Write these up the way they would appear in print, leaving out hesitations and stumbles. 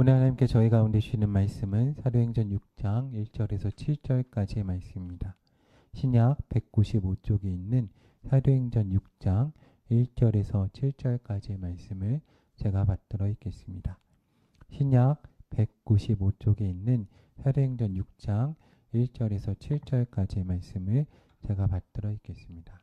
오늘 하나님께 저희 가운데 주시는 말씀은 사도행전 6장 1절에서 7절까지의 말씀입니다. 신약 195쪽에 있는 사도행전 6장 1절에서 7절까지의 말씀을 제가 받들어 읽겠습니다. 신약 195쪽에 있는 사도행전 6장 1절에서 7절까지의 말씀을 제가 받들어 읽겠습니다.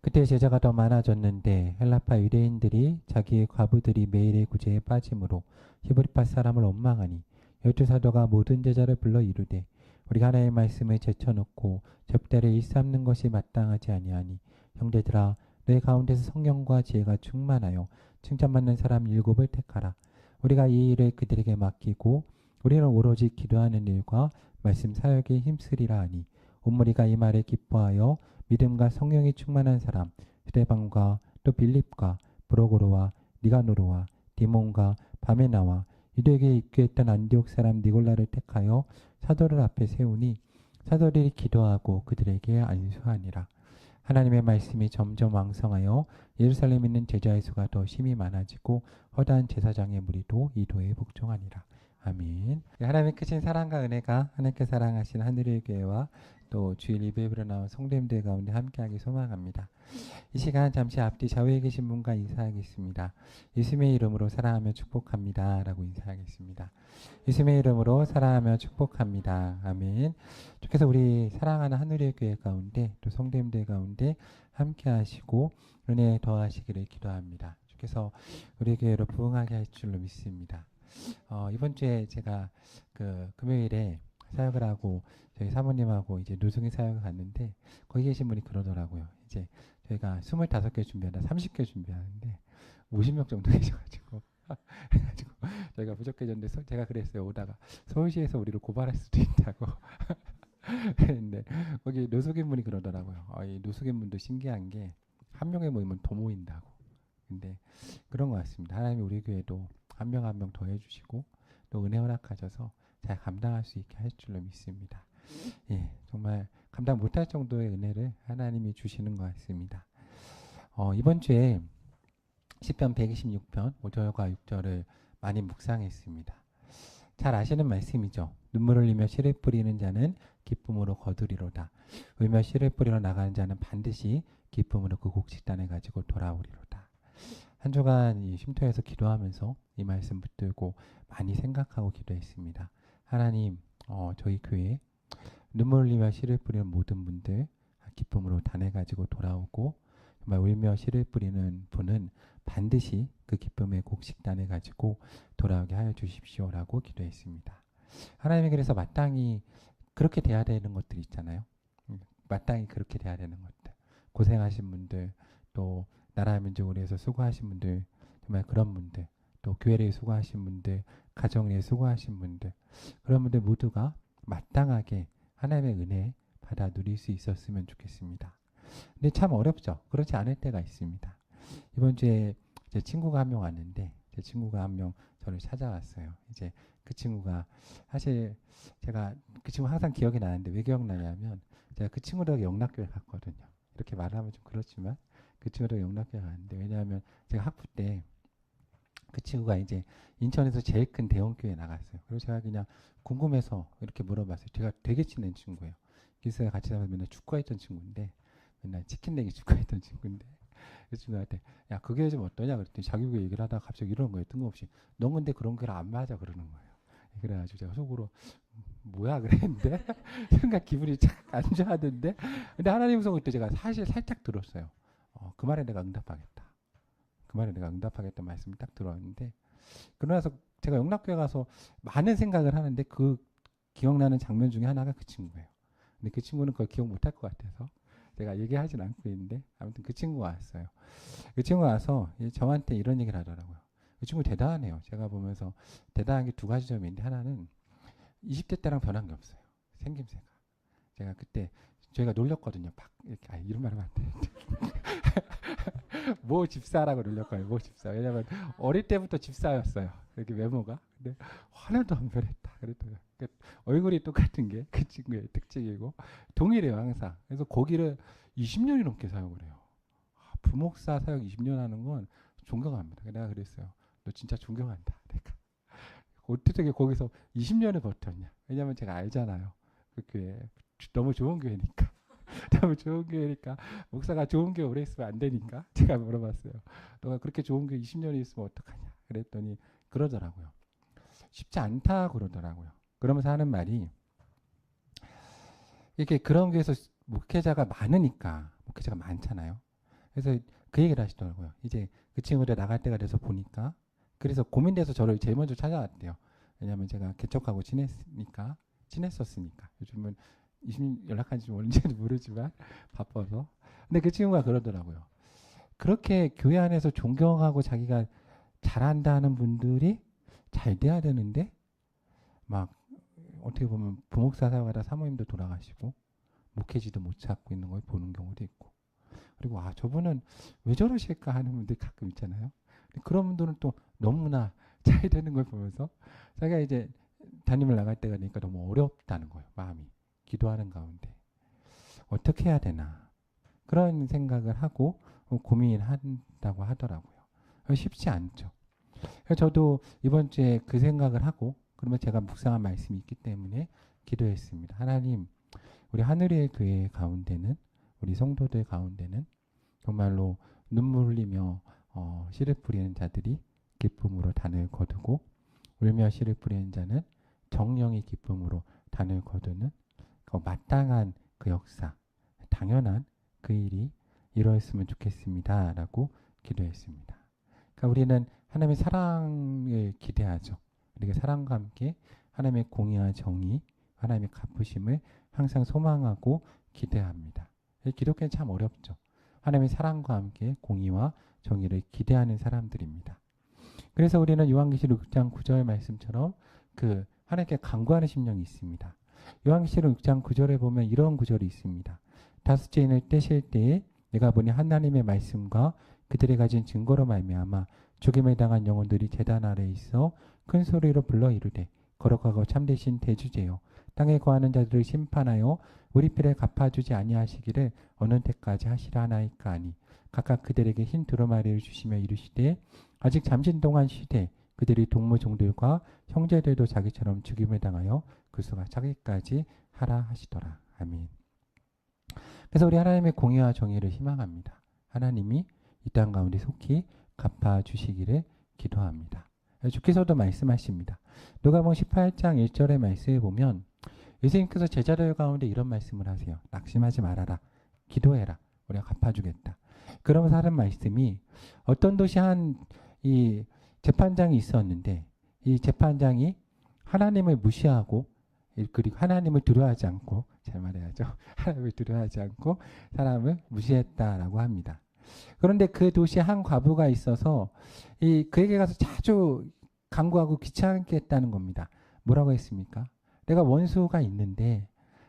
그때 제자가 더 많아졌는데 헬라파 유대인들이 자기의 과부들이 매일의 구제에 빠짐으로 히브리파 사람을 원망하니 열두 사도가 모든 제자를 불러 이르되 우리가 하나님의 말씀을 제쳐놓고 접대를 일삼는 것이 마땅하지 아니하니 형제들아 너희 가운데서 성령과 지혜가 충만하여 칭찬받는 사람 7을 택하라. 우리가 이 일을 그들에게 맡기고 우리는 오로지 기도하는 일과 말씀 사역에 힘쓰리라 하니 온 무리가 이 말에 기뻐하여 믿음과 성령이 충만한 사람 스데반과 또 빌립과 브로고로와 니가노르와 디몬과 바메나와 유대교에 입교했던 안디옥 사람 니골라를 택하여 사도들 앞에 세우니 사도들이 기도하고 그들에게 안수하니라. 하나님의 말씀이 점점 왕성하여 예루살렘에 있는 제자의 수가 더 심히 많아지고 허다한 제사장의 무리도 이 도에 복종하니라. 아멘. 하나님의 크신 사랑과 은혜가 하나님께 사랑하신 하늘의 교회와 또 주일 예배로 나온 성도님들 가운데 함께하기 소망합니다. 이 시간 잠시 앞뒤 좌우에 계신 분과 인사하겠습니다. 예수님의 이름으로 사랑하며 축복합니다 라고 인사하겠습니다. 예수님의 이름으로 사랑하며 축복합니다. 아멘. 주께서 우리 사랑하는 하늘의 교회 가운데 또 성도님들 가운데 함께하시고 은혜 더하시기를 기도합니다. 주께서 우리 교회로 부흥하게 할 줄로 믿습니다. 이번 주에 제가 금요일에 사역을 하고 저희 사모님하고 이제 노숙인 사역을 갔는데 거기 계신 분이 그러더라고요. 이제 저희가 25개 준비하다 30개 준비하는데 50명 정도 계셔가지고 그래가지고 저희가 부족해졌는데 제가 그랬어요. 오다가 서울시에서 우리를 고발할 수도 있다고 그랬는데 거기 노숙인 분이 그러더라고요. 이 노숙인 분도 신기한 게 한 명에 모이면 더 모인다고. 근데 그런 것 같습니다. 하나님이 우리 교회도 한 명 한 명 더 해주시고 또 은혜 허락하셔서 잘 감당할 수 있게 할 줄로 믿습니다. 예, 정말 감당 못할 정도의 은혜를 하나님이 주시는 것 같습니다. 이번 주에 시편 126편 5절과 6절을 많이 묵상했습니다. 잘 아시는 말씀이죠. 눈물을 흘리며 씨를 뿌리는 자는 기쁨으로 거두리로다. 울며 씨를 뿌리러 나가는 자는 반드시 기쁨으로 그 곡식단을 가지고 돌아오리로다. 한 주간 이 쉼터에서 기도하면서 이 말씀 붙들고 많이 생각하고 기도했습니다. 하나님, 저희 교회에 눈물 흘리며 씨를 뿌리는 모든 분들 기쁨으로 단을 가지고 돌아오고 정말 울며 씨를 뿌리는 분은 반드시 그 기쁨의 곡식단을 가지고 돌아오게 하여 주십시오라고 기도했습니다. 하나님이 그래서 마땅히 그렇게 돼야 되는 것들 있잖아요. 마땅히 그렇게 돼야 되는 것들. 고생하신 분들, 또 나라 민족을 위해서 수고하신 분들, 정말 그런 분들, 또 교회를 수고하신 분들, 가정을 수고하신 분들, 그런 분들 모두가 마땅하게 하나님의 은혜 받아 누릴 수 있었으면 좋겠습니다. 근데 참 어렵죠. 그렇지 않을 때가 있습니다. 이번 주에 제 친구가 한 명 왔는데 제 친구가 한 명 저를 찾아왔어요. 이제 그 친구가 사실 제가 그 친구 항상 기억이 나는데 왜 기억나냐면 제가 그 친구랑 영락교회 갔거든요. 이렇게 말하면 좀 그렇지만 그 친구랑 영락교회 갔는데 왜냐하면 제가 학부 때 그 친구가 이제 인천에서 제일 큰 대형교회에 나갔어요. 그래서 제가 그냥 궁금해서 이렇게 물어봤어요. 제가 되게 친한 친구예요. 기숙사에 같이 살면서 맨날 축구했던 친구인데 맨날 치킨 내기 축구했던 친구인데 그 친구한테 야 그 교회 좀 어떠냐 그랬더니 자기 교회 얘기를 하다가 갑자기 이러는 거예요. 뜬금없이 넌 근데 그런 교회랑 안 맞아 그러는 거예요. 그래가지고 제가 속으로 뭐야 그랬는데 순간 기분이 착 안 좋았는데 근데 하나님 성을 때 제가 사실 살짝 들었어요. 그 말에 내가 응답하겠다. 그 말에 내가 응답하겠다는 말씀을 딱 들었는데 그러고 나서 제가 영락교회 가서 많은 생각을 하는데 그 기억나는 장면 중에 하나가 그 친구예요. 근데 그 친구는 그걸 기억 못할 것 같아서 제가 얘기하진 않고 있는데 아무튼 그 친구가 왔어요. 그 친구가 와서 저한테 이런 얘기를 하더라고요. 그 친구 대단하네요. 제가 보면서 대단한 게 두 가지 점인데 하나는 20대 때랑 변한 게 없어요. 생김새가. 제가 그때 저희가 놀렸거든요. 막 이렇게 이런 말 하면 안 되는데 모 집사라고 놀렸거든요. 모 집사. 왜냐면 어릴 때부터 집사였어요. 이렇게 외모가. 근데 하나도 안 변했다. 그랬더니 얼굴이 똑같은 게 그 친구의 특징이고 동일해요 항상. 그래서 거기를 20년이 넘게 사용을 해요. 부목사 사역 20년 하는 건 존경합니다. 내가 그랬어요. 너 진짜 존경한다. 내가 어떻게 거기서 20년을 버텼냐. 왜냐면 제가 알잖아요. 그 교회 너무 좋은 교회니까. 너무 좋은 교회니까 목사가 좋은 교회 오래 있으면 안 되니까 제가 물어봤어요. 너가 그렇게 좋은 교회 20년이 있으면 어떡하냐. 그랬더니 그러더라고요. 쉽지 않다 그러더라고요. 그러면서 하는 말이 이렇게 그런 교회에서 목회자가 많으니까 목회자가 많잖아요. 그래서 그 얘기를 하시더라고요. 이제 그 친구들 나갈 때가 돼서 보니까 그래서 고민돼서 저를 제일 먼저 찾아왔대요. 왜냐하면 제가 개척하고 친했었으니까 요즘은 연락한지 언제인지 모르지만 바빠서. 근데 그 친구가 그러더라고요. 그렇게 교회 안에서 존경하고 자기가 잘한다는 분들이 잘 돼야 되는데 막 어떻게 보면 부목사 사역하다 사모님도 돌아가시고 목회지도 못 찾고 있는 걸 보는 경우도 있고, 그리고 저분은 왜 저러실까 하는 분들 가끔 있잖아요. 그런 분들은 또 너무나 잘 되는 걸 보면서 자기가 이제 담임을 나갈 때가 되니까 너무 어렵다는 거예요. 마음이. 기도하는 가운데 어떻게 해야 되나 그런 생각을 하고 고민한다고 하더라고요. 쉽지 않죠. 저도 이번 주에 그 생각을 하고 그러면 제가 묵상한 말씀이 있기 때문에 기도했습니다. 하나님, 우리 하늘의 교회 가운데는 우리 성도들 가운데는 정말로 눈물 흘리며 씨를 뿌리는 자들이 기쁨으로 단을 거두고 울며 씨를 뿌리는 자는 정령의 기쁨으로 단을 거두는 마땅한 그 역사, 당연한 그 일이 이루어졌으면 좋겠습니다. 라고 기도했습니다. 그러니까 우리는 하나님의 사랑을 기대하죠. 우리가 사랑과 함께 하나님의 공의와 정의, 하나님의 갚으심을 항상 소망하고 기대합니다. 기독교는 참 어렵죠. 하나님의 사랑과 함께 공의와 정의를 기대하는 사람들입니다. 그래서 우리는 요한계시록 6장 9절 말씀처럼 그 하나님께 간구하는 심령이 있습니다. 요한계시록 6장 9절에 보면 이런 구절이 있습니다. 다섯째 인을 떼실 때에 내가 보니 하나님의 말씀과 그들이 가진 증거로 말미암아 죽임을 당한 영혼들이 제단 아래에 있어 큰 소리로 불러 이르되 거룩하고 참되신 대주제요 땅에 거하는 자들을 심판하여 우리 피를 갚아주지 아니하시기를 어느 때까지 하시라 하나이까 하니 각각 그들에게 흰 두루마리를 주시며 이르시되 아직 잠시 동안 쉬되 그들이 동무 종들과 형제들도 자기처럼 죽임을 당하여 그 수가 차기까지 하라 하시더라. 아멘. 그래서 우리 하나님의 공의와 정의를 희망합니다. 하나님이 이 땅 가운데 속히 갚아주시기를 기도합니다. 주께서도 말씀하십니다. 누가복음 18장 1절의 말씀을 보면 예수님께서 제자들 가운데 이런 말씀을 하세요. 낙심하지 말아라. 기도해라. 우리가 갚아주겠다. 그러면서 하는 말씀이 어떤 도시 이 재판장이 있었는데 이 재판장이 하나님을 무시하고 그리고 하나님을 두려워하지 않고 잘 말해야죠. 하나님을 두려워하지 않고 사람을 무시했다라고 합니다. 그런데 그 도시에 한 과부가 있어서 그에게 가서 자주 간구하고 귀찮게 했다는 겁니다. 뭐라고 했습니까? 내가 원수가 있는데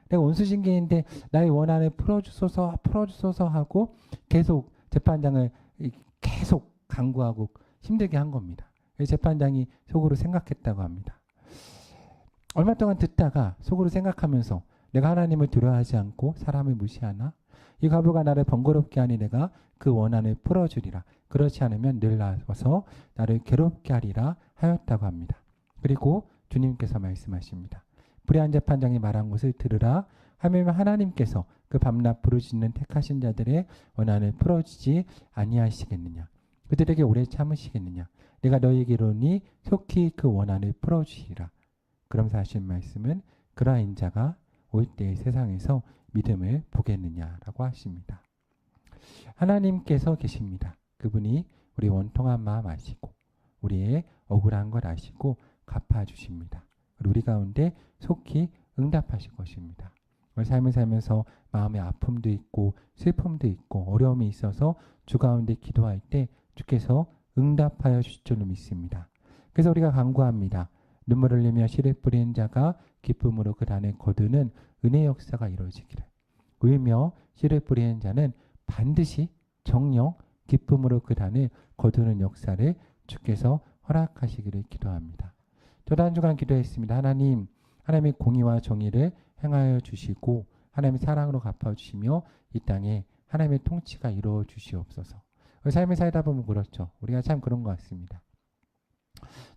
내가 원수징계인데 나의 원한을 풀어주소서 하고 계속 재판장을 계속 간구하고 힘들게 한 겁니다. 재판장이 속으로 생각했다고 합니다. 얼마 동안 듣다가 속으로 생각하면서 내가 하나님을 두려워하지 않고 사람을 무시하나? 이 과부가 나를 번거롭게 하니 내가 그 원한을 풀어주리라. 그렇지 않으면 늘 나와서 나를 괴롭게 하리라 하였다고 합니다. 그리고 주님께서 말씀하십니다. 불의한 재판장이 말한 것을 들으라. 하면 하나님께서 그 밤낮 부르짖는 택하신 자들의 원한을 풀어주지 아니하시겠느냐. 그들에게 오래 참으시겠느냐. 내가 너희에게 이르노니 속히 그 원한을 풀어주시리라. 그러면서 하신 말씀은 그러한 자가 올 때의 세상에서 믿음을 보겠느냐라고 하십니다. 하나님께서 계십니다. 그분이 우리 원통한 마음 아시고 우리의 억울한 걸 아시고 갚아주십니다. 그리고 우리 가운데 속히 응답하실 것입니다. 삶을 살면서 마음의 아픔도 있고 슬픔도 있고 어려움이 있어서 주 가운데 기도할 때 주께서 응답하여 주실 줄로 믿습니다. 그래서 우리가 간구합니다. 눈물을 흘리며 씨를 뿌리는 자가 기쁨으로 그 단을 거두는 은혜 역사가 이루어지기를. 울며 씨를 뿌리는 자는 반드시 정령 기쁨으로 그 단을 거두는 역사를 주께서 허락하시기를 기도합니다. 저도 한 주간 기도했습니다. 하나님, 하나님의 공의와 정의를 행하여 주시고 하나님의 사랑으로 갚아주시며 이 땅에 하나님의 통치가 이루어 주시옵소서. 삶을 살다 보면 그렇죠. 우리가 참 그런 것 같습니다.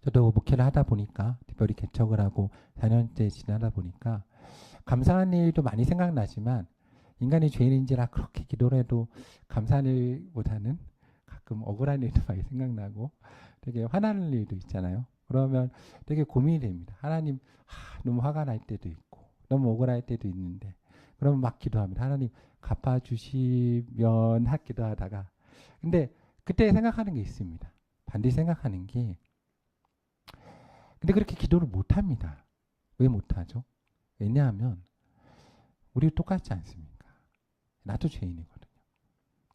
저도 목회를 하다 보니까 특별히 개척을 하고 4년째 지나다 보니까 감사한 일도 많이 생각나지만 인간이 죄인인지라 그렇게 기도를 해도 감사한 일보다는 가끔 억울한 일도 많이 생각나고 되게 화나는 일도 있잖아요. 그러면 되게 고민이 됩니다. 하나님, 너무 화가 날 때도 있고 너무 억울할 때도 있는데 그러면 막 기도합니다. 하나님 갚아주시면 기도하다가 근데 그때 생각하는 게 있습니다. 반드시 생각하는 게 근데 그렇게 기도를 못합니다. 왜 못하죠? 왜냐하면 우리 똑같지 않습니까? 나도 죄인이거든요.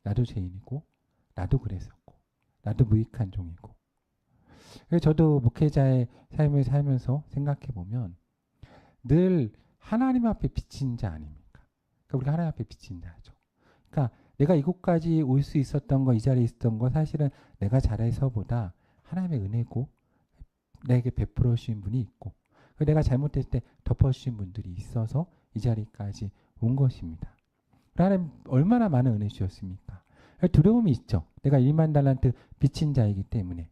나도 죄인이고 나도 그랬었고 나도 무익한 종이고 그래서 저도 목회자의 삶을 살면서 생각해 보면 늘 하나님 앞에 비친 자 아닙니까? 그러니까 우리가 하나님 앞에 비친 자죠. 그러니까 내가 이곳까지 올 수 있었던 거, 이 자리에 있었던 거 사실은 내가 잘해서보다 하나님의 은혜고 내게 베풀어 주신 분이 있고 내가 잘못했을 때 덮어주신 분들이 있어서 이 자리까지 온 것입니다. 하나님 얼마나 많은 은혜 주셨습니까? 두려움이 있죠. 내가 1만 달란트 빚진 자이기 때문에.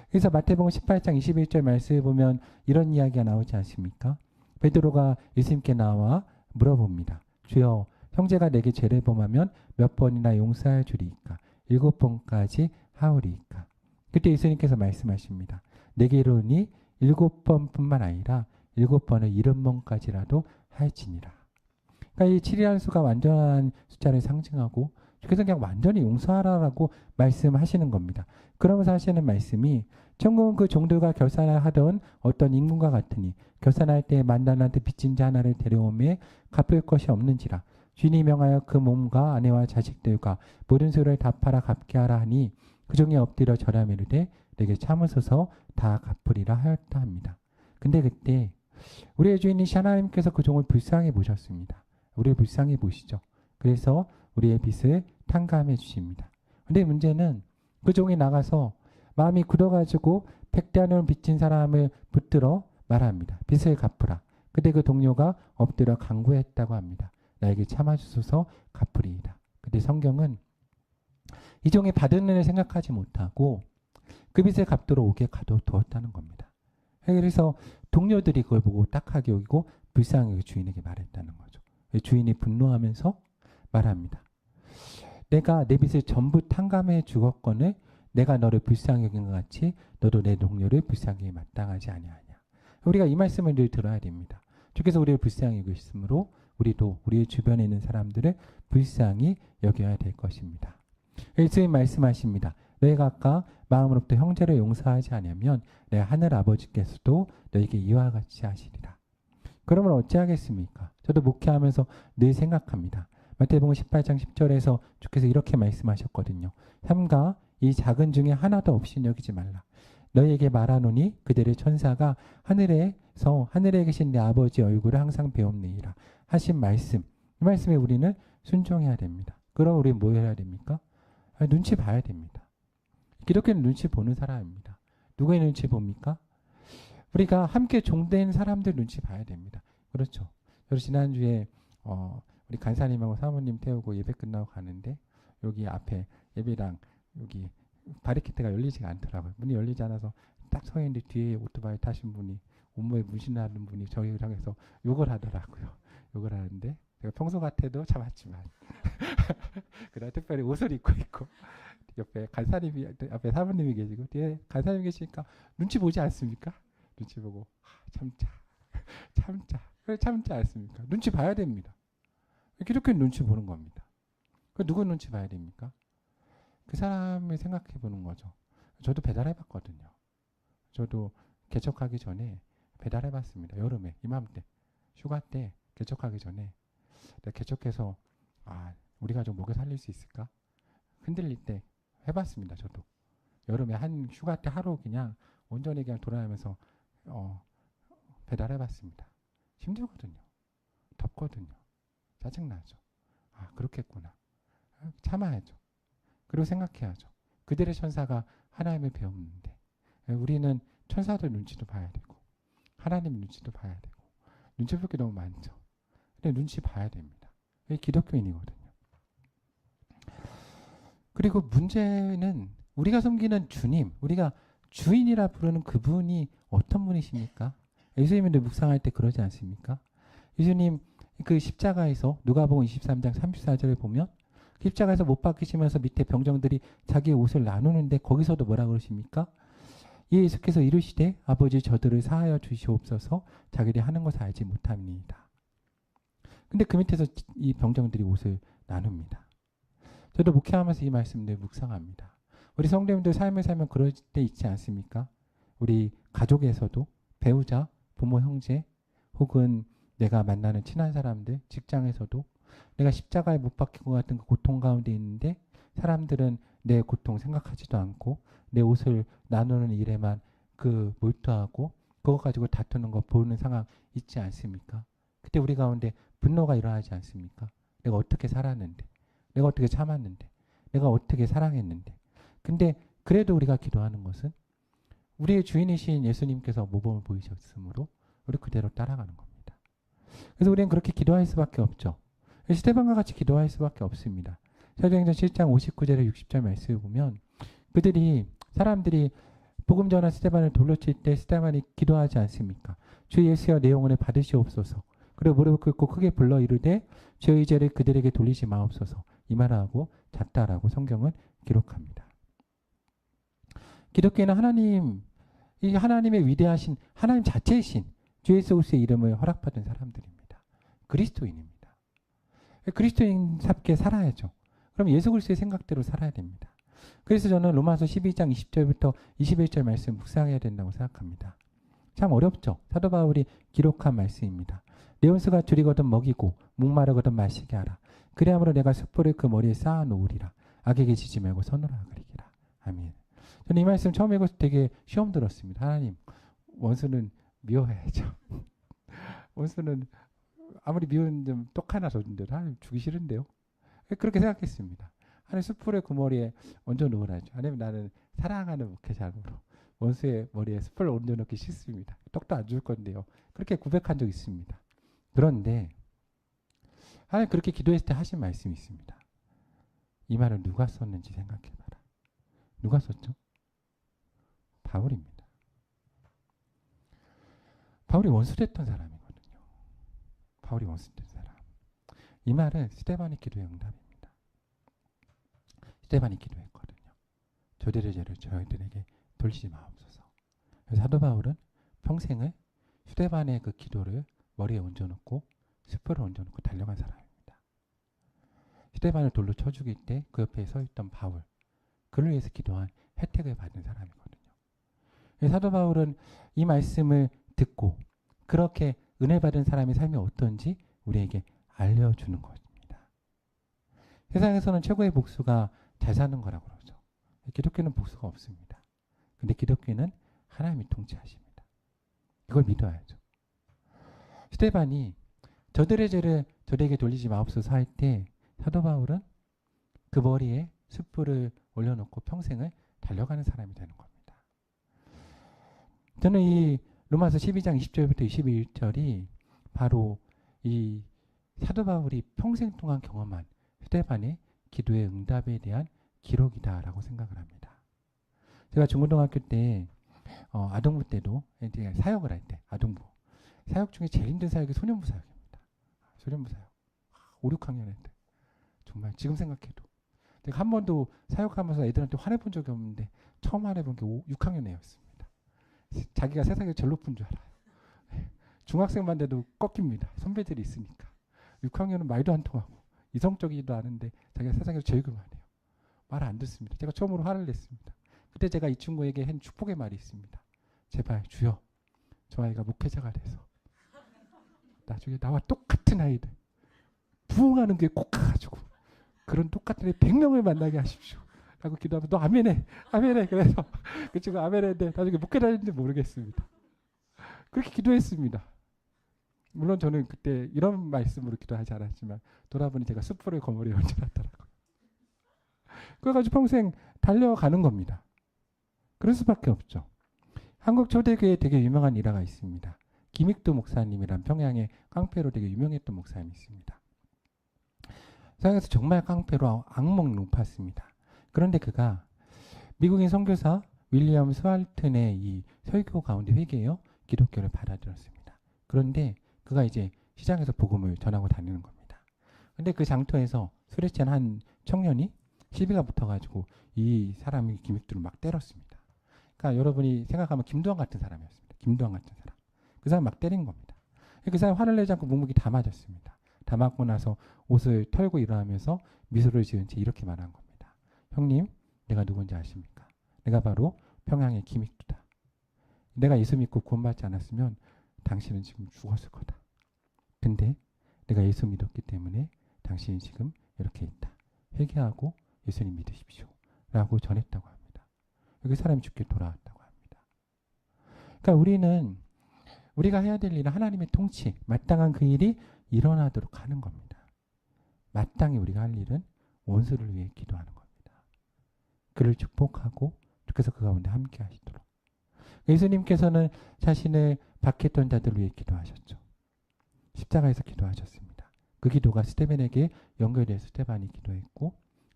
그래서 마태복음 18장 21절 말씀에 보면 이런 이야기가 나오지 않습니까? 베드로가 예수님께 나와 물어봅니다. 주여 형제가 내게 죄를 범하면 몇 번이나 용서할 줄이까? 7번까지 하오리이까? 그때 예수님께서 말씀하십니다. 내게 이르노니 7번뿐만 아니라 7번을 70번까지라도 할지니라. 그러니까 이 7이라는 수가 완전한 숫자를 상징하고 그래서 그냥 완전히 용서하라라고 말씀하시는 겁니다. 그러면서 하시는 말씀이 천국은 그 종들과 결산을 하던 어떤 임금과 같으니 결산할 때 만달란트 빚진 자 하나를 데려오매 갚을 것이 없는지라 주인이 명하여 그 몸과 아내와 자식들과 모든 소유를 다 팔아 갚게 하라 하니 그 종이 엎드려 절하며 이르되 내게 참으소서 다 갚으리라 하였다 합니다. 근데 그때 우리의 주인이신 하나님께서 그 종을 불쌍히 보셨습니다. 우리를 불쌍히 보시죠. 그래서 우리의 빚을 탕감해 주십니다. 근데 문제는 그 종이 나가서 마음이 굳어가지고 100대안을 빚진 사람을 붙들어 말합니다. 빚을 갚으라. 그때 그 동료가 엎드려 간구했다고 합니다. 나에게 참아주소서 갚으리이다. 그때 성경은 이 종이 받은 은혜를 생각하지 못하고 그 빚을 갚도록 오게 가둬두었다는 겁니다. 그래서 동료들이 그걸 보고 딱하게 여기고 불쌍히 주인에게 말했다는 거죠. 주인이 분노하면서 말합니다. 내가 내 빚을 전부 탕감해 주었거늘 내가 너를 불쌍히 여긴 것 같이 너도 내 동료를 불쌍히 마땅하지 아니하냐. 우리가 이 말씀을 늘 들어야 됩니다. 주께서 우리를 불쌍히 여기심으로 우리도 우리의 주변에 있는 사람들을 불쌍히 여겨야 될 것입니다. 예수님 말씀하십니다. 너희가 아까 마음으로부터 형제를 용서하지 않으면 내 하늘 아버지께서도 너에게 이와 같이 하시리라. 그러면 어찌하겠습니까? 저도 목회하면서 늘 생각합니다. 마태복음 18장 10절에서 주께서 이렇게 말씀하셨거든요. 삼가 이 작은 중에 하나도 없이 여기지 말라. 너희에게 말하노니 그들의 천사가 하늘에 계신 내 아버지 얼굴을 항상 배움느니라 하신 말씀. 이 말씀에 우리는 순종해야 됩니다. 그럼 우리는 뭐 해야 됩니까? 눈치 봐야 됩니다. 기독교는 눈치 보는 사람입니다. 누구의 눈치 봅니까? 우리가 함께 종된 사람들 눈치 봐야 됩니다. 그렇죠. 저도 지난주에 우리 간사님하고 사모님 태우고 예배 끝나고 가는데 여기 앞에 예배당 여기 바리케트가 열리지가 않더라고요. 문이 열리지 않아서 딱 서 있는데 뒤에 오토바이 타신 분이 온몸에 문신하는 분이 저희를 향해서 욕을 하더라고요. 욕을 하는데 제가 평소 같아도 참았지만 그날 특별히 옷을 입고 있고 옆에 간사님이 앞에 사모님이 계시고 뒤에 간사님이 계시니까 눈치 보지 않습니까? 눈치 보고 참지 않습니까? 눈치 봐야 됩니다. 기독교는 눈치 보는 겁니다. 누구 눈치 봐야 됩니까? 그 사람을 생각해 보는 거죠. 저도 배달해 봤거든요. 저도 개척하기 전에 배달해 봤습니다. 여름에 이맘때 휴가 때 개척하기 전에 내가 개척해서 우리 가족 먹여 살릴 수 있을까? 흔들릴 때 해봤습니다. 저도 여름에 한 휴가 때 하루 그냥 온전히 그냥 돌아다니면서 배달해 봤습니다. 힘들거든요. 덥거든요. 짜증나죠. 그렇겠구나. 참아야죠. 그리고 생각해야죠. 그들의 천사가 하나님을 배웠는데 우리는 천사들 눈치도 봐야 되고 하나님 눈치도 봐야 되고 눈치 볼 게 너무 많죠. 근데 눈치 봐야 됩니다. 이게 기독교인이거든요. 그리고 문제는 우리가 섬기는 주님, 우리가 주인이라 부르는 그분이 어떤 분이십니까? 예수님도 묵상할 때 그러지 않습니까? 예수님 그 십자가에서 누가복음 23장 34절에 보면 십자가에서 못 박히시면서 밑에 병정들이 자기의 옷을 나누는데 거기서도 뭐라 그러십니까? 예수께서 이르시되 아버지 저들을 사하여 주시옵소서 자기들이 하는 것을 알지 못함이니이다. 근데 그 밑에서 이 병정들이 옷을 나눕니다. 저도 목회하면서 이 말씀들 묵상합니다. 우리 성도님들 삶을 살면 그럴 때 있지 않습니까? 우리 가족에서도 배우자, 부모, 형제 혹은 내가 만나는 친한 사람들, 직장에서도 내가 십자가에 못 박힌 것 같은 그 고통 가운데 있는데 사람들은 내 고통 생각하지도 않고 내 옷을 나누는 일에만 몰두하고 그거 가지고 다투는 거 보는 상황 있지 않습니까? 그때 우리 가운데 분노가 일어나지 않습니까? 내가 어떻게 살았는데, 내가 어떻게 참았는데, 내가 어떻게 사랑했는데. 근데 그래도 우리가 기도하는 것은 우리의 주인이신 예수님께서 모범을 보이셨으므로 우리 그대로 따라가는 겁니다. 그래서 우리는 그렇게 기도할 수밖에 없죠. 스데반과 같이 기도할 수밖에 없습니다. 사도행전 7장 59절에 60절 말씀을 보면 사람들이 복음 전한 스데반을 돌로 칠 때 스데반이 기도하지 않습니까? 주 예수여 내 영혼을 받으시옵소서. 그리고 무릎을 꿇고 크게 불러 이르되 주의 의제를 그들에게 돌리지 마옵소서. 이 말을 하고 잤다라고 성경은 기록합니다. 기독교는 이 하나님의 위대하신 하나님 자체이신 주 예수 그리스도의 이름을 허락받은 사람들입니다. 그리스도인입니다. 그리스도인답게 살아야죠. 그럼 예수 그리스도의 생각대로 살아야 됩니다. 그래서 저는 로마서 12장 20절부터 21절 말씀 묵상해야 된다고 생각합니다. 참 어렵죠. 사도 바울이 기록한 말씀입니다. 내 원수가 줄이거든 먹이고 목마르거든 마시게 하라. 그리함으로 내가 숯불을 그 머리에 쌓아 놓으리라. 악에게 지지 말고 선으로 아그리기라. 아멘. 저는 이 말씀 처음 읽었을 때 되게 시험 들었습니다. 하나님, 원수는 미워해야죠. 원수는 아무리 미운 좀 똑 하나 줬는데도 하나님 주기 싫은데요. 그렇게 생각했습니다. 하나님 숯불을 그 머리에 얹어 놓으라죠. 아니면 나는 사랑하는 목회자로 원수의 머리에 숯불을 얹어 놓기 싫습니다. 떡도 안 줄 건데요. 그렇게 고백한 적 있습니다. 그런데 하나님 그렇게 기도했을 때 하신 말씀이 있습니다. 이 말을 누가 썼는지 생각해봐라. 누가 썼죠? 바울입니다. 바울이 원수됐던 사람이거든요. 바울이 원수됐던 사람. 이 말은 스데반의 기도의 응답입니다. 스데반이 기도했거든요. 저들의 죄를 저희들에게 돌리지 마옵소서. 그래서 사도 바울은 평생을 스데반의 그 기도를 머리에 얹어놓고 숯불을 얹어놓고 달려간 사람입니다. 스데반을 돌로 쳐 죽일 때 그 옆에 서 있던 바울, 그를 위해서 기도한 혜택을 받은 사람이거든요. 사도 바울은 이 말씀을 듣고 그렇게 은혜 받은 사람의 삶이 어떤지 우리에게 알려주는 것입니다. 세상에서는 최고의 복수가 잘 사는 거라고 그러죠. 기독교는 복수가 없습니다. 근데 기독교는 하나님이 통치하십니다. 이걸 믿어야죠. 스데반이 저들의 죄를 저들에게 돌리지 마옵소서 할 때 사도 바울은 그 머리에 숯불을 올려놓고 평생을 달려가는 사람이 되는 겁니다. 저는 이 로마서 12장 20절부터 21절이 바로 이 사도 바울이 평생 동안 경험한 스데반의 기도의 응답에 대한 기록이다라고 생각을 합니다. 제가 중고등학교 때 아동부 때도 이제 사역을 할 때 아동부 사역 중에 제일 힘든 사역이 소년부 사역입니다. 소년부 사역 5, 6학년 때 정말 지금 생각해도 내가 한 번도 사역하면서 애들한테 화내본 적이 없는데 처음 화내본 게 6학년 애였습니다. 자기가 세상에 제일 높은 줄 알아요. 중학생만 돼도 꺾입니다. 선배들이 있으니까. 6학년은 말도 안 통하고 이성적이지도 않은데 자기가 세상에서 제일 그만해요. 말 안 듣습니다. 제가 처음으로 화를 냈습니다. 그때 제가 이 친구에게 한 축복의 말이 있습니다. 제발 주여 저 아이가 목회자가 돼서 나중에 나와 똑같은 아이들 부흥하는 게 꼭 가가지고 그런 똑같은 애 100명을 만나게 하십시오. 라고 기도하면 너 아멘해. 아멘해. 그래서 그 친구 아멘했는데 나중에 목회자 했는지 모르겠습니다. 그렇게 기도했습니다. 물론 저는 그때 이런 말씀으로 기도하지 않았지만 돌아보니 제가 숯불을 거머리에 얹어놨더라고요. 그래가지고 평생 달려가는 겁니다. 그럴 수밖에 없죠. 한국 초대교회에 되게 유명한 일화가 있습니다. 김익도 목사님이란 평양의 깡패로 되게 유명했던 목사님이 있습니다. 세상에서 정말 깡패로 악몽 높았습니다. 그런데 그가 미국인 선교사 윌리엄 스왈튼의 이 설교 가운데 회개해요. 기독교를 받아들였습니다. 그런데 그가 이제 시장에서 복음을 전하고 다니는 겁니다. 근데 그 장터에서 술에 취한 한 청년이 시비가 붙어가지고 이 사람이 기믹들을 막 때렸습니다. 그러니까 여러분이 생각하면 김도환 같은 사람이었습니다. 김도환 같은 사람. 그 사람 막 때린 겁니다. 그 사람 화를 내지 않고 묵묵히 다 맞았습니다. 다 맞고 나서 옷을 털고 일어나면서 미소를 지은 채 이렇게 말한 겁니다. 형님, 내가 누군지 아십니까? 내가 바로 평양의 기믹두다. 내가 예수 믿고 구원받지 않았으면 당신은 지금 죽었을 거다. 근데 내가 예수 믿었기 때문에 당신이 지금 이렇게 있다. 회개하고 예수님 믿으십시오. 라고 전했다고 합니다. 그 사람이 죽게 돌아왔다고 합니다. 그러니까 우리는 우리가 해야 될 일은 하나님의 통치, 마땅한 그 일이 일어나도록 하는 겁니다. 마땅히 우리가 할 일은 원수를 위해 기도하는 겁니다. 그를 축복하고 주께서 그 가운데 함께 하시도록. 예수님께서는 자신을 박했던 자들을 위해 기도하셨죠. 십자가에서 기도하셨습니다. 그 기도가 스데반에게 연결돼서 스데반이 기도했고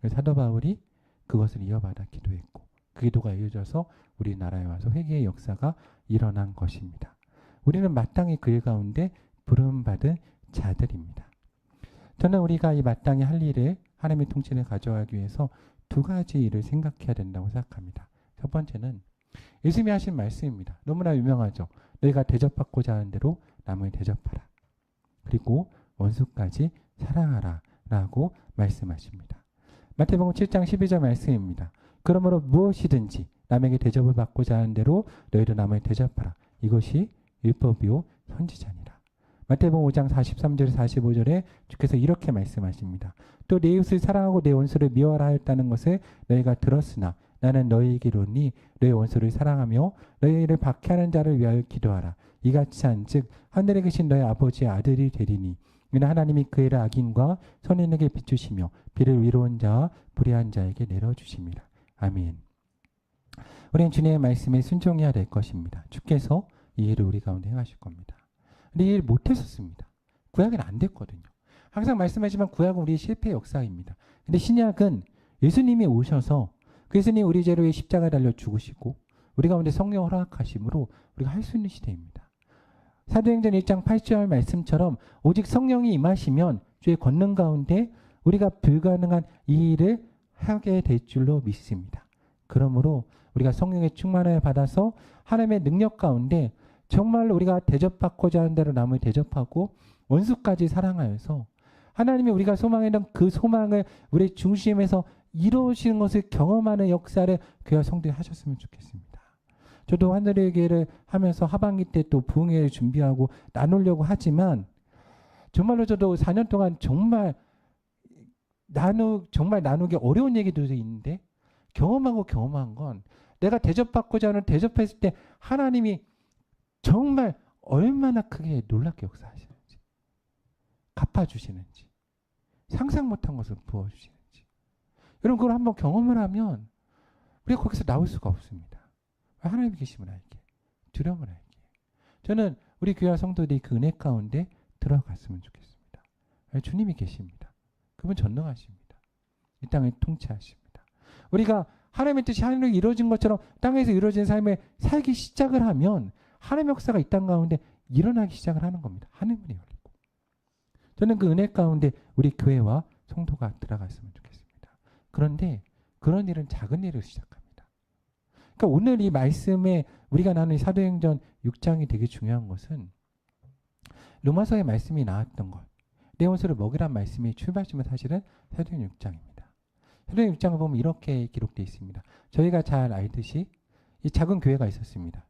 사도 바울이 그것을 이어받아 기도했고 그 기도가 이어져서 우리나라에 와서 회개의 역사가 일어난 것입니다. 우리는 마땅히 그 일 가운데 부름받은 자들입니다. 저는 우리가 이 마땅히 할 일을 하나님의 통치를 가져가기 위해서 두 가지 일을 생각해야 된다고 생각합니다. 첫 번째는 예수님이 하신 말씀입니다. 너무나 유명하죠. 너희가 대접받고자 하는 대로 남을 대접하라. 그리고 원수까지 사랑하라 라고 말씀하십니다. 마태복음 7장 12절 말씀입니다. 그러므로 무엇이든지 남에게 대접을 받고자 하는 대로 너희도 남을 대접하라. 이것이 율법이요 선지자니라. 마태복음 5장 43절 45절에 주께서 이렇게 말씀하십니다. 또 내 이웃을 사랑하고 내 원수를 미워하라 하였다는 것을 너희가 들었으나 나는 너희에게 이르노니 너희 원수를 사랑하며 너희를 박해하는 자를 위하여 기도하라. 이같이 한즉 하늘에 계신 너희 아버지의 아들이 되리니 이는 하나님이 그 해를 악인과 선인에게 비추시며 비를 위로운 자와 불의한 자에게 내려주심이라. 아멘. 우리는 주님의 말씀에 순종해야 될 것입니다. 주께서 이 일을 우리 가운데 행하실 겁니다. 근데 이 일 못했었습니다. 구약은 안 됐거든요. 항상 말씀하지만 구약은 우리의 실패의 역사입니다. 근데 신약은 예수님이 오셔서 그 예수님이 우리 죄를 위해 십자가에 달려 죽으시고 우리 가운데 성령 허락하심으로 우리가 할 수 있는 시대입니다. 사도행전 1장 8절 말씀처럼 오직 성령이 임하시면 주의 권능 가운데 우리가 불가능한 이 일을 하게 될 줄로 믿습니다. 그러므로 우리가 성령의 충만을 받아서 하나님의 능력 가운데 정말로 우리가 대접받고자 하는 대로 남을 대접하고 원수까지 사랑하여서 하나님이 우리가 소망했던 그 소망을 우리 중심에서 이루어지는 것을 경험하는 역사를 교회 성도들이 하셨으면 좋겠습니다. 저도 하늘의 교회를 하면서 하반기 때 또 부흥회를 준비하고 나누려고 하지만 정말로 저도 4년 동안 정말 나누기 어려운 얘기들도 있는데 경험한 건 내가 대접받고자 하는 대접했을 때 하나님이 정말 얼마나 크게 놀랍게 역사하시는지 갚아주시는지 상상 못한 것을 부어주시는지 여러분 그걸 한번 경험을 하면 우리가 거기서 나올 수가 없습니다. 하나님이 계심을 알게 두려움을 알게 저는 우리 교회 성도들이 그 은혜 가운데 들어갔으면 좋겠습니다. 주님이 계십니다. 그분 전능하십니다. 이 땅을 통치하십니다. 우리가 하나님의 뜻이 하늘에 이루어진 것처럼 땅에서 이루어진 삶을 살기 시작을 하면 하나님의 역사가 이 땅 가운데 일어나기 시작을 하는 겁니다. 하늘문이 열리고. 저는 그 은혜 가운데 우리 교회와 성도가 들어갔으면 좋겠습니다. 그런데 그런 일은 작은 일을 시작합니다. 그러니까 오늘 이 말씀에 우리가 나눈 사도행전 6장이 되게 중요한 것은 로마서의 말씀이 나왔던 것. 내 원수를 먹이란 말씀이 출발점은 사실은 사도행전 6장입니다. 사도행전 6장을 보면 이렇게 기록되어 있습니다. 저희가 잘 알듯이 이 작은 교회가 있었습니다.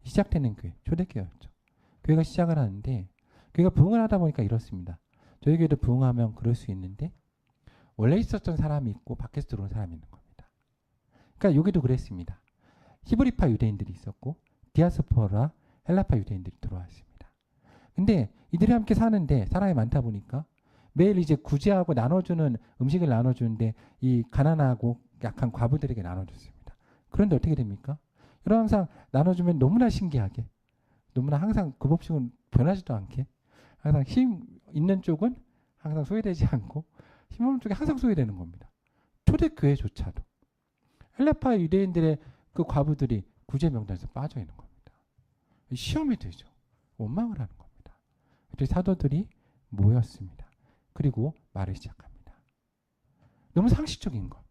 시작되는 교회, 초대교회였죠. 교회가 시작을 하는데 교회가 부흥을 하다 보니까 이렇습니다. 저희 교회도 부흥하면 그럴 수 있는데 원래 있었던 사람이 있고 밖에서 들어온 사람이 있는 겁니다. 그러니까 여기도 그랬습니다. 히브리파 유대인들이 있었고 디아스포라 헬라파 유대인들이 들어왔습니다. 근데 이들이 함께 사는데 사람이 많다 보니까 매일 이제 구제하고 나눠주는 음식을 나눠주는데 이 가난하고 약한 과부들에게 나눠줬습니다. 그런데 어떻게 됩니까? 여러분 항상 나눠주면 너무나 신기하게 너무나 항상 그 법칙은 변하지도 않게 항상 힘 있는 쪽은 항상 소외되지 않고 힘 없는 쪽이 항상 소외되는 겁니다. 초대교회조차도 헬라파 유대인들의 그 과부들이 구제 명단에서 빠져 있는 겁니다. 시험이 되죠. 원망을 하는 겁니다. 그래서 사도들이 모였습니다. 그리고 말을 시작합니다. 너무 상식적인 것.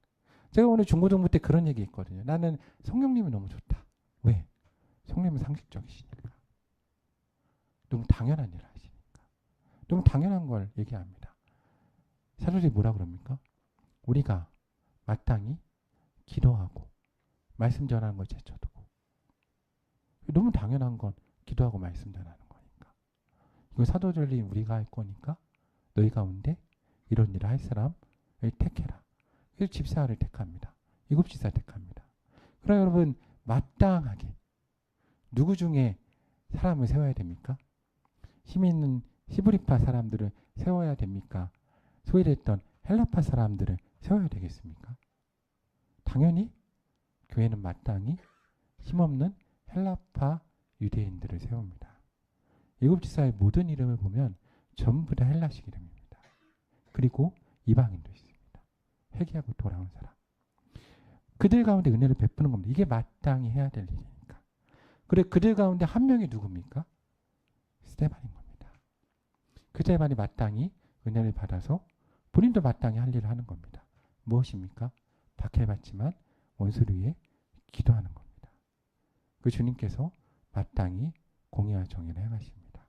제가 오늘 중고등부 때 그런 얘기 했거든요. 나는 성령님이 너무 좋다. 왜? 성령님은 상식적이시니까. 너무 당연한 일을 하시니까. 너무 당연한 걸 얘기합니다. 사도들이 뭐라 그럽니까? 우리가 마땅히 기도하고 말씀 전하는 걸 제쳐두고. 너무 당연한 건 기도하고 말씀 전하는 거니까. 이거 사도들이 우리가 할 거니까 너희 가운데 이런 일을 할 사람을 택해라. 그래서 집사를 택합니다. 이곱 집사 택합니다. 그럼 여러분 마땅하게 누구 중에 사람을 세워야 됩니까? 힘 있는 히브리파 사람들을 세워야 됩니까? 소외됐던 헬라파 사람들을 세워야 되겠습니까? 당연히 교회는 마땅히 힘없는 헬라파 유대인들을 세웁니다. 일곱 지사의 모든 이름을 보면 전부 다 헬라식 이름입니다. 그리고 이방인도 있습니다. 회개하고 돌아온 사람. 그들 가운데 은혜를 베푸는 겁니다. 이게 마땅히 해야 될 일이니까. 그래 그들 가운데 한 명이 누굽니까? 스데반인 겁니다. 그 스데반이 마땅히 은혜를 받아서 본인도 마땅히 할 일을 하는 겁니다. 무엇입니까? 박해받지만 원수를 위해 기도하는 겁니다. 그 주님께서 마땅히 공의와 정의를 행하십니다.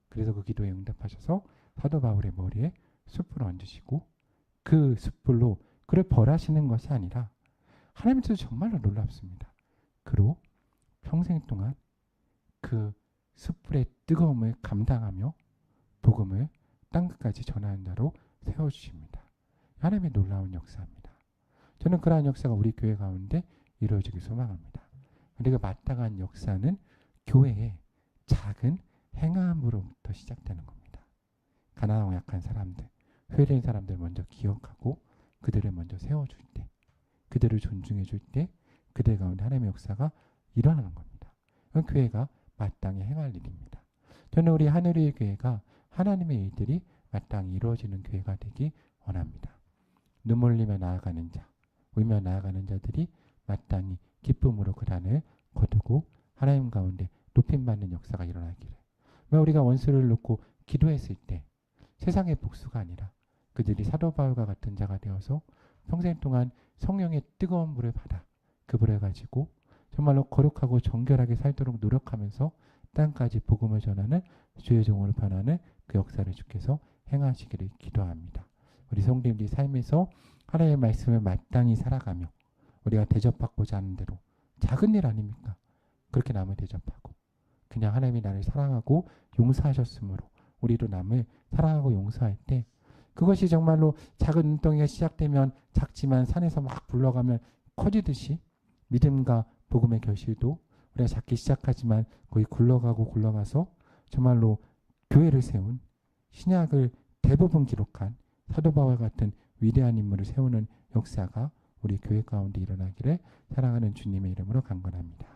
그래서 그 기도에 응답하셔서 사도 바울의 머리에 숯불을 얹으시고 그 숯불로 그를 벌하시는 것이 아니라 하나님께서 정말로 놀랍습니다. 그로 평생 동안 그 숯불의 뜨거움을 감당하며 복음을 땅끝까지 전하는 자로 세워주십니다. 하나님의 놀라운 역사입니다. 저는 그러한 역사가 우리 교회 가운데 이루어지길 소망합니다. 우리가 마땅한 역사는 교회의 작은 행함으로부터 시작되는 겁니다. 가난하고 약한 사람들, 회된 사람들 먼저 기억하고 그들을 먼저 세워줄 때, 그들을 존중해 줄 때 그들 가운데 하나님의 역사가 일어나는 겁니다. 그건 교회가 마땅히 행할 일입니다. 저는 우리 하늘의 교회가 하나님의 일들이 마땅히 이루어지는 교회가 되기 원합니다. 눈물 흘리며 나아가는 자, 울며 나아가는 자들이 마땅히 기쁨으로 그 단을 거두고 하나님 가운데 높임받는 역사가 일어나기를. 우리가 원수를 놓고 기도했을 때 세상의 복수가 아니라 그들이 사도 바울과 같은 자가 되어서 평생 동안 성령의 뜨거운 불을 받아 그 불을 가지고 정말로 거룩하고 정결하게 살도록 노력하면서 땅까지 복음을 전하는 주의 종으로 변하는 그 역사를 주께서 행하시기를 기도합니다. 우리 성도님들이 삶에서 하나님의 말씀을 마땅히 살아가며 우리가 대접받고자 하는 대로 작은 일 아닙니까? 그렇게 남을 대접하고 그냥 하나님이 나를 사랑하고 용서하셨으므로 우리도 남을 사랑하고 용서할 때 그것이 정말로 작은 눈덩이가 시작되면 작지만 산에서 막 굴러가면 커지듯이 믿음과 복음의 결실도 우리가 작게 시작하지만 거기 굴러가서 정말로 교회를 세운 신약을 대부분 기록한 사도 바울 같은 위대한 인물을 세우는 역사가 우리 교회 가운데 일어나기를 사랑하는 주님의 이름으로 간구합니다.